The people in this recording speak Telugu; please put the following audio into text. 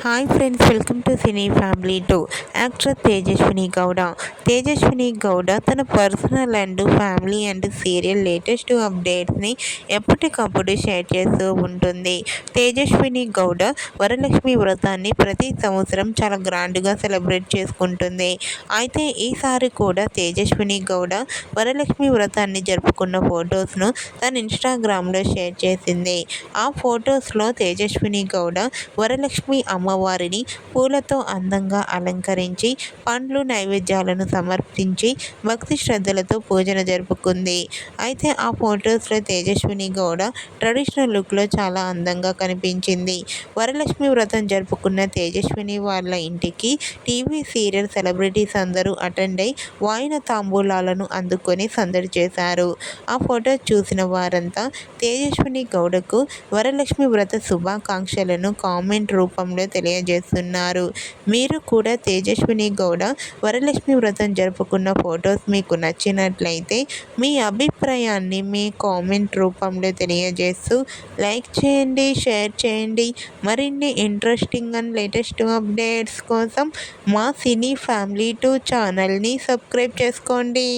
Hi friends, welcome to cine family 2. Actor Tejaswini Gowda తన personal and family and serial latest అప్డేట్స్ని ఎప్పటికప్పుడు షేర్ చేస్తూ ఉంటుంది. తేజస్విని గౌడ వరలక్ష్మి వ్రతాన్ని ప్రతి సంవత్సరం చాలా గ్రాండ్గా సెలబ్రేట్ చేసుకుంటుంది. అయితే ఈసారి కూడా తేజస్విని గౌడ వరలక్ష్మి వ్రతాన్ని జరుపుకున్న ఫొటోస్ను తన ఇన్స్టాగ్రామ్లో షేర్ చేసింది. ఆ ఫొటోస్లో తేజస్విని గౌడ వరలక్ష్మి అమ్మవారిని పూలతో అందంగా అలంకరించి పండ్లు నైవేద్యాలను సమర్పించి భక్తి శ్రద్ధలతో పూజను జరుపుకుంది. అయితే ఆ ఫొటోస్లో తేజస్విని గౌడ ట్రెడిషనల్ లుక్లో చాలా అందంగా కనిపించింది. వరలక్ష్మి వ్రతం జరుపుకున్న తేజస్విని వాళ్ళ ఇంటికి టీవీ సీరియల్ సెలబ్రిటీస్ అందరూ అటెండ్ అయి వాయిన తాంబూలాలను అందుకొని సందడి చేశారు. ఆ ఫొటో చూసిన వారంతా తేజస్విని గౌడకు వరలక్ష్మి వ్రత శుభాకాంక్షలను కామెంట్ రూపంలో తెలియజేస్తున్నారు. మీరు కూడా తేజస్విని గౌడ వరలక్ష్మి వ్రతం జరుపుకున్న ఫొటోస్ మీకు నచ్చినట్లయితే మీ అభిప్రాయాన్ని మీ కామెంట్ రూపంలో తెలియజేస్తూ లైక్ చేయండి, షేర్ చేయండి. మరిన్ని ఇంట్రెస్టింగ్ అండ్ లేటెస్ట్ అప్డేట్స్ కోసం మా సినీ ఫ్యామిలీ 2 ఛానల్ని సబ్స్క్రైబ్ చేసుకోండి.